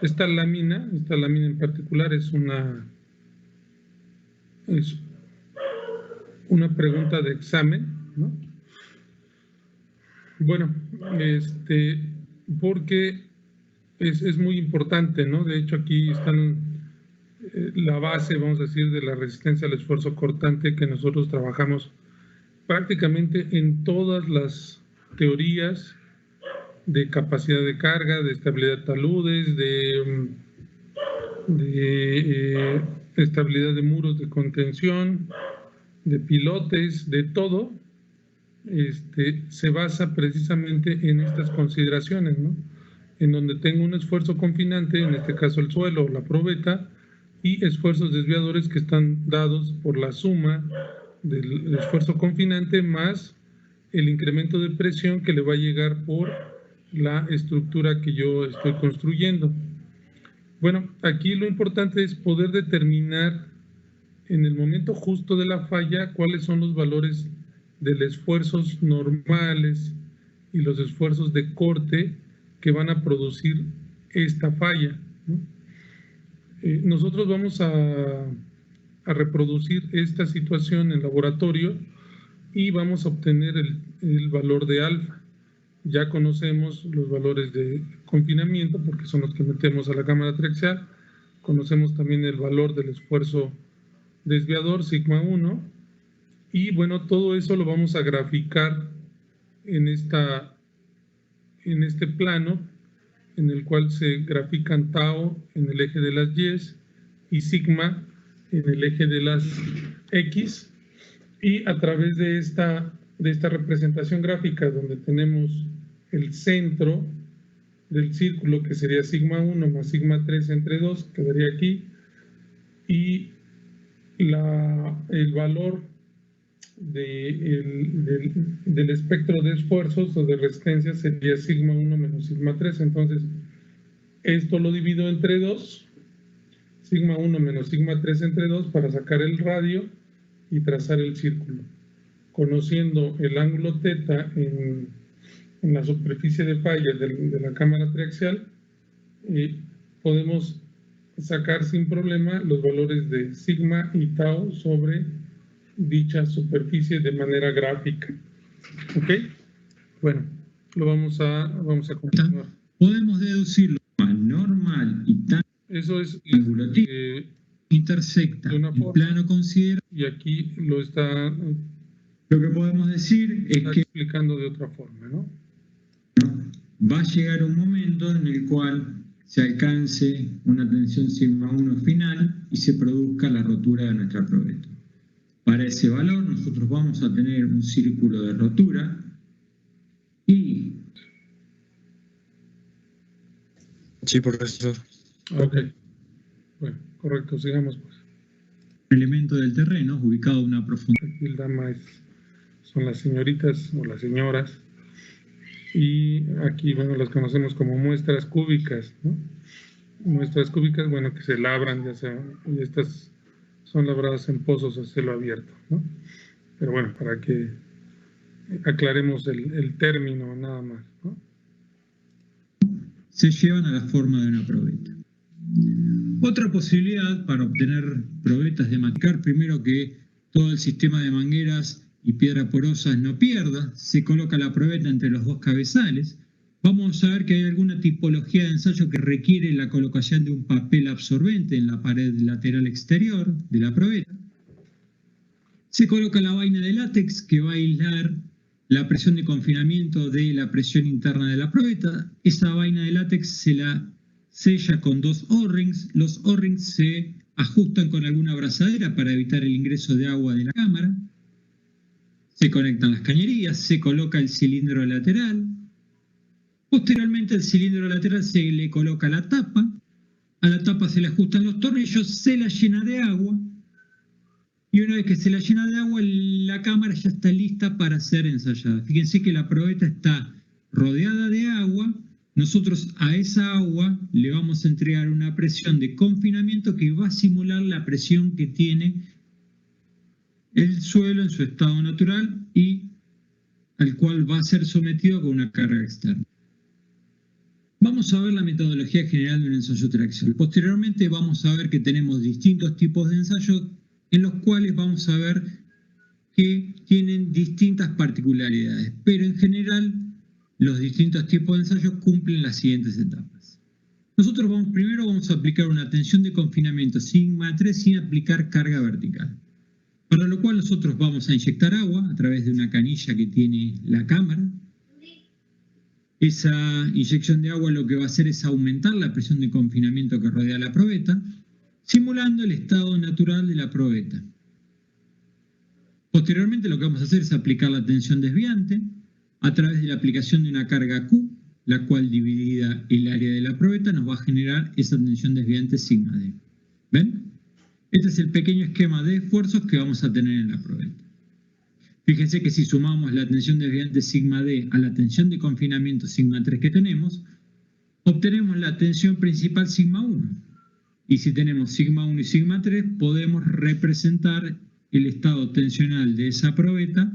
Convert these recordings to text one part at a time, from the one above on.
esta lámina en particular es una pregunta de examen, ¿no? Bueno, porque es muy importante, ¿no? De hecho, aquí están la base, vamos a decir, de la resistencia al esfuerzo cortante que nosotros trabajamos prácticamente en todas las teorías de capacidad de carga, de estabilidad de taludes, de estabilidad de muros de contención, de pilotes, de todo, se basa precisamente en estas consideraciones, ¿no? En donde tengo un esfuerzo confinante, en este caso el suelo o la probeta, y esfuerzos desviadores que están dados por la suma del esfuerzo confinante más el incremento de presión que le va a llegar por la estructura que yo estoy construyendo. Bueno, aquí lo importante es poder determinar en el momento justo de la falla cuáles son los valores de los esfuerzos normales y los esfuerzos de corte que van a producir esta falla, ¿no? Nosotros vamos a reproducir esta situación en laboratorio y vamos a obtener el valor de alfa. Ya conocemos los valores de confinamiento porque son los que metemos a la cámara triaxial. Conocemos también el valor del esfuerzo desviador, sigma 1. Y bueno, todo eso lo vamos a graficar en este plano, en el cual se grafican tau en el eje de las y y sigma en el eje de las x. Y a través de esta representación gráfica, donde tenemos el centro del círculo, que sería sigma 1 más sigma 3 entre 2, quedaría aquí, y el valor del espectro de esfuerzos o de resistencia sería sigma 1 menos sigma 3. Entonces, esto lo divido entre 2, sigma 1 menos sigma 3 entre 2, para sacar el radio y trazar el círculo. Conociendo el ángulo θ en la superficie de falla de la cámara triaxial, podemos sacar sin problema los valores de sigma y tau sobre dicha superficie de manera gráfica. ¿Ok? Bueno, lo vamos a continuar. Podemos deducirlo normal y tan eso es intersecta de una el forma, plano considerado. Y aquí lo está Lo que podemos decir es que explicando de otra forma, ¿no? Va a llegar un momento en el cual se alcance una tensión sigma 1 final y se produzca la rotura de nuestra probeta. Para ese valor nosotros vamos a tener un círculo de rotura y... Sí, profesor. Ok. Bueno, correcto, sigamos pues. Elemento del terreno ubicado a una profundidad. Aquí el dama son las señoritas o las señoras. Y aquí, bueno, las conocemos como muestras cúbicas, ¿no? Muestras cúbicas, bueno, que se labran, ya sea, y estas son labradas en pozos a cielo abierto, ¿no? Pero bueno, para que aclaremos el término nada más, ¿no? Se llevan a la forma de una probeta. Otra posibilidad para obtener probetas de marcar, primero que todo el sistema de mangueras y piedra porosas no pierda, se coloca la probeta entre los dos cabezales. Vamos a ver que hay alguna tipología de ensayo que requiere la colocación de un papel absorbente en la pared lateral exterior de la probeta. Se coloca la vaina de látex que va a aislar la presión de confinamiento de la presión interna de la probeta. Esa vaina de látex se la sella con dos O-rings. Los O-rings se ajustan con alguna abrazadera para evitar el ingreso de agua de la cámara. Se conectan las cañerías, se coloca el cilindro lateral. Posteriormente al cilindro lateral se le coloca la tapa. A la tapa se le ajustan los tornillos, se la llena de agua. Y una vez que se la llena de agua, la cámara ya está lista para ser ensayada. Fíjense que la probeta está rodeada de agua. Nosotros a esa agua le vamos a entregar una presión de confinamiento que va a simular la presión que tiene el suelo en su estado natural y al cual va a ser sometido con una carga externa. Vamos vamos a ver la metodología general de un ensayo triaxial. Posteriormente vamos a ver que tenemos distintos tipos de ensayos en los cuales vamos a ver que tienen distintas particularidades, pero en general los distintos tipos de ensayos cumplen las siguientes etapas. Nosotros primero vamos a aplicar una tensión de confinamiento sigma 3 sin aplicar carga vertical, para lo cual nosotros vamos a inyectar agua a través de una canilla que tiene la cámara. Esa inyección de agua lo que va a hacer es aumentar la presión de confinamiento que rodea la probeta, simulando el estado natural de la probeta. Posteriormente lo que vamos a hacer es aplicar la tensión desviante a través de la aplicación de una carga Q, la cual dividida el área de la probeta nos va a generar esa tensión desviante sigma D. ¿Ven? Este es el pequeño esquema de esfuerzos que vamos a tener en la probeta. Fíjense que si sumamos la tensión desviante sigma D a la tensión de confinamiento sigma 3 que tenemos, obtenemos la tensión principal sigma 1. Y si tenemos sigma 1 y sigma 3, podemos representar el estado tensional de esa probeta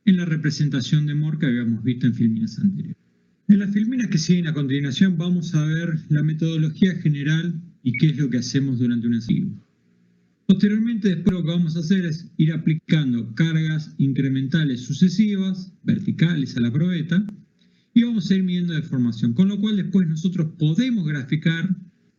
en la representación de Mohr que habíamos visto en filminas anteriores. En las filminas que siguen a continuación vamos a ver la metodología general y qué es lo que hacemos durante un ensayo. Posteriormente, después lo que vamos a hacer es ir aplicando cargas incrementales sucesivas, verticales a la probeta, y vamos a ir midiendo deformación, con lo cual después nosotros podemos graficar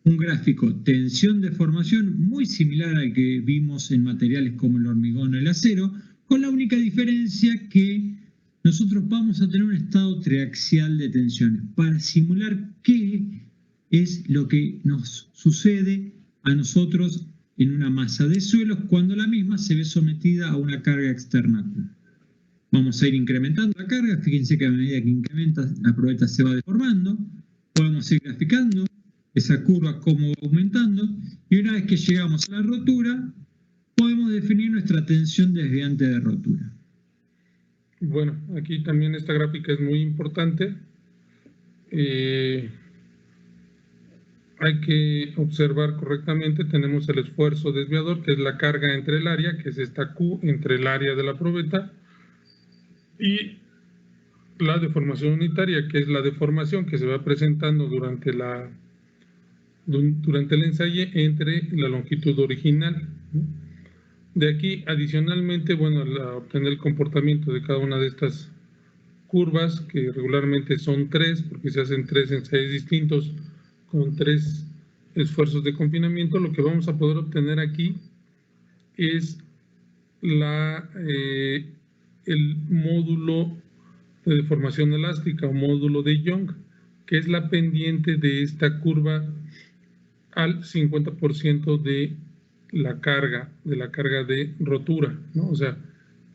un gráfico tensión-deformación muy similar al que vimos en materiales como el hormigón o el acero, con la única diferencia que nosotros vamos a tener un estado triaxial de tensiones para simular qué es lo que nos sucede a nosotros en una masa de suelos cuando la misma se ve sometida a una carga externa Q. Vamos a ir incrementando la carga, fíjense que a medida que incrementa la probeta se va deformando, podemos ir graficando esa curva como va aumentando y una vez que llegamos a la rotura podemos definir nuestra tensión desviante de rotura. Bueno, aquí también esta gráfica es muy importante. Hay que observar correctamente, tenemos el esfuerzo desviador, que es la carga entre el área, que es esta Q entre el área de la probeta, y la deformación unitaria, que es la deformación que se va presentando durante el ensayo entre la longitud original. De aquí, adicionalmente, bueno, al obtener el comportamiento de cada una de estas curvas, que regularmente son 3, porque se hacen 3 ensayos distintos, con 3 esfuerzos de confinamiento, lo que vamos a poder obtener aquí es el módulo de deformación elástica o módulo de Young, que es la pendiente de esta curva al 50% de la carga de rotura, ¿no? O sea,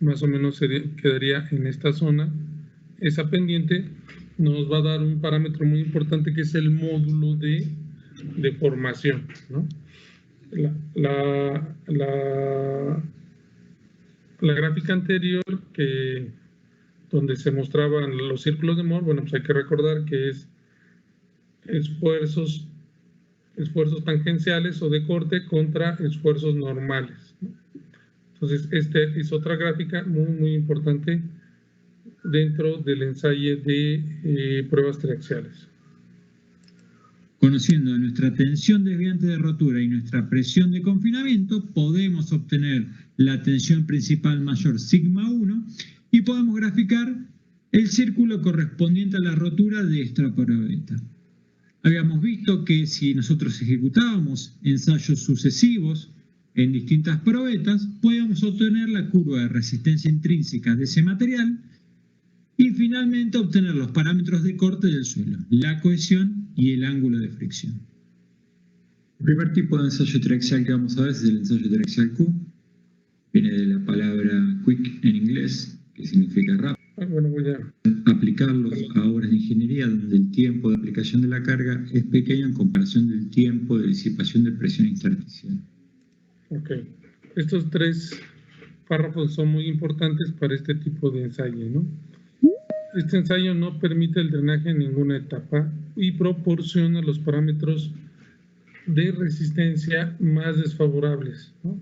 más o menos quedaría en esta zona. Esa pendiente nos va a dar un parámetro muy importante que es el módulo de deformación, ¿no? La gráfica anterior, donde se mostraban los círculos de Mohr, bueno, pues hay que recordar que es esfuerzos tangenciales o de corte contra esfuerzos normales, ¿no? Entonces, esta es otra gráfica muy, muy importante dentro del ensayo de pruebas triaxiales. Conociendo nuestra tensión desviante de rotura y nuestra presión de confinamiento, podemos obtener la tensión principal mayor sigma 1 y podemos graficar el círculo correspondiente a la rotura de esta probeta. Habíamos visto que si nosotros ejecutábamos ensayos sucesivos en distintas probetas, podíamos obtener la curva de resistencia intrínseca de ese material y finalmente obtener los parámetros de corte del suelo, la cohesión y el ángulo de fricción. El primer tipo de ensayo triaxial que vamos a ver es el ensayo triaxial Q. Viene de la palabra quick en inglés, que significa rápido. Bueno, voy a aplicarlos a obras de ingeniería donde el tiempo de aplicación de la carga es pequeño en comparación del tiempo de disipación de presión intersticial. Ok. Estos 3 párrafos son muy importantes para este tipo de ensayo, ¿no? Este ensayo no permite el drenaje en ninguna etapa y proporciona los parámetros de resistencia más desfavorables, ¿no?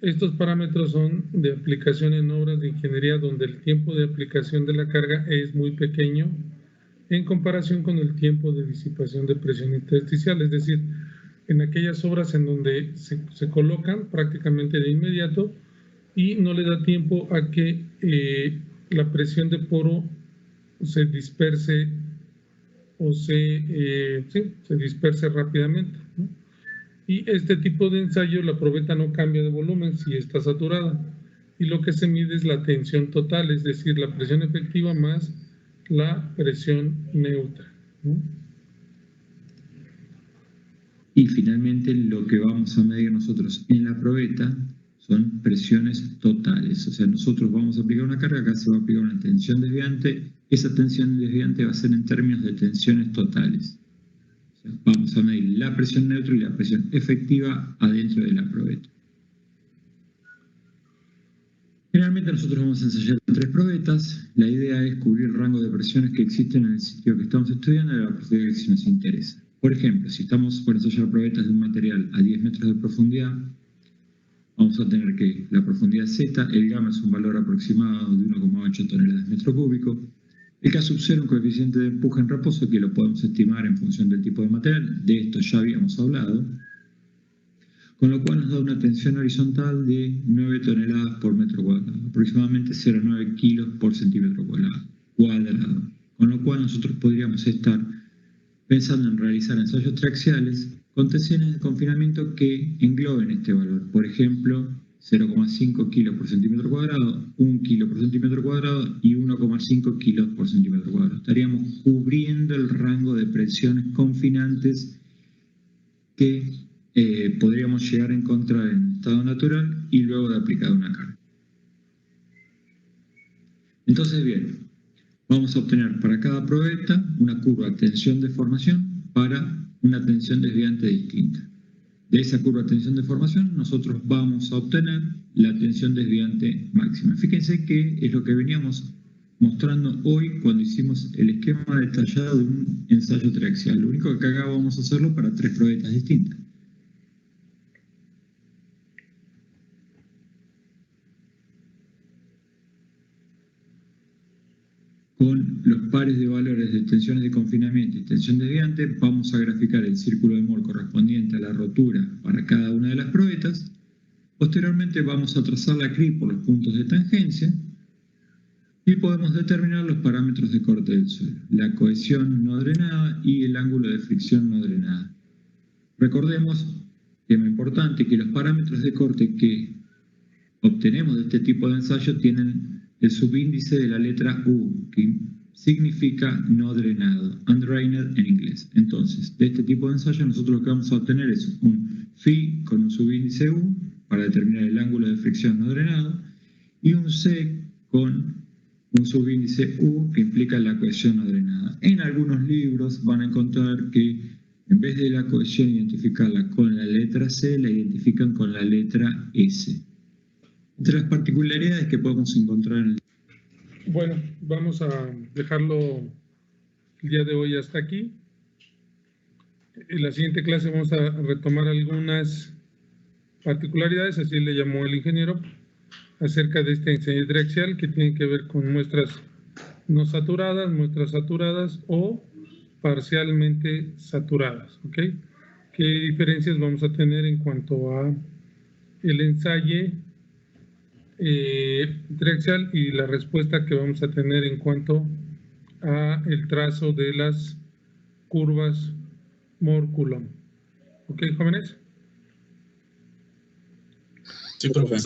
Estos parámetros son de aplicación en obras de ingeniería donde el tiempo de aplicación de la carga es muy pequeño en comparación con el tiempo de disipación de presión intersticial, es decir, en aquellas obras en donde se colocan prácticamente de inmediato y no le da tiempo a que la presión de poro se disperse o se disperse rápidamente, ¿no? Y este tipo de ensayo, la probeta no cambia de volumen si está saturada. Y lo que se mide es la tensión total, es decir, la presión efectiva más la presión neutra, ¿no? Y finalmente lo que vamos a medir nosotros en la probeta son presiones totales. O sea, nosotros vamos a aplicar una carga, acá se va a aplicar una tensión desviante. Esa tensión desviante va a ser en términos de tensiones totales. O sea, vamos a medir la presión neutra y la presión efectiva adentro de la probeta. Generalmente nosotros vamos a ensayar 3 probetas. La idea es cubrir el rango de presiones que existen en el sitio que estamos estudiando y la profundidad que nos interesa. Por ejemplo, si estamos por ensayar probetas de un material a 10 metros de profundidad, vamos a tener que la profundidad Z, el gamma es un valor aproximado de 1,8 toneladas metro cúbico. El K sub 0, un coeficiente de empuje en reposo que lo podemos estimar en función del tipo de material. De esto ya habíamos hablado. Con lo cual nos da una tensión horizontal de 9 toneladas por metro cuadrado, aproximadamente 0,9 kilos por centímetro cuadrado. Con lo cual nosotros podríamos estar pensando en realizar ensayos triaxiales con tensiones de confinamiento que engloben este valor. Por ejemplo, 0,5 kilos por centímetro cuadrado, 1 kilo por centímetro cuadrado y 1,5 kilos por centímetro cuadrado. Estaríamos cubriendo el rango de presiones confinantes que podríamos llegar a encontrar en estado natural y luego de aplicar una carga. Entonces, bien, vamos a obtener para cada probeta una curva tensión-deformación para una tensión desviante distinta. De esa curva tensión-deformación nosotros vamos a obtener la tensión desviante máxima. Fíjense que es lo que veníamos mostrando hoy cuando hicimos el esquema detallado de un ensayo triaxial. Lo único que acá vamos a hacerlo para 3 probetas distintas. Con los pares de valores de tensiones de confinamiento y tensión desviante, vamos a graficar el círculo de Mohr correspondiente a la rotura para cada una de las probetas. Posteriormente vamos a trazar la CRI por los puntos de tangencia y podemos determinar los parámetros de corte del suelo, la cohesión no drenada y el ángulo de fricción no drenada. Recordemos, tema importante, que los parámetros de corte que obtenemos de este tipo de ensayo tienen el subíndice de la letra U, que significa no drenado, undrained en inglés. Entonces, de este tipo de ensayo nosotros lo que vamos a obtener es un phi con un subíndice U para determinar el ángulo de fricción no drenado y un C con un subíndice U que implica la cohesión no drenada. En algunos libros van a encontrar que en vez de la cohesión identificarla con la letra C, la identifican con la letra S. Entre las particularidades que podemos encontrar en el... Bueno, vamos a dejarlo el día de hoy hasta aquí. En la siguiente clase vamos a retomar algunas particularidades, así le llamó el ingeniero, acerca de este ensayo triaxial que tiene que ver con muestras no saturadas, muestras saturadas o parcialmente saturadas, ¿ok? ¿Qué diferencias vamos a tener en cuanto a el ensayo triaxial y la respuesta que vamos a tener en cuanto a el trazo de las curvas Mohr-Coulomb? ¿Ok, jóvenes? Sí, profesor.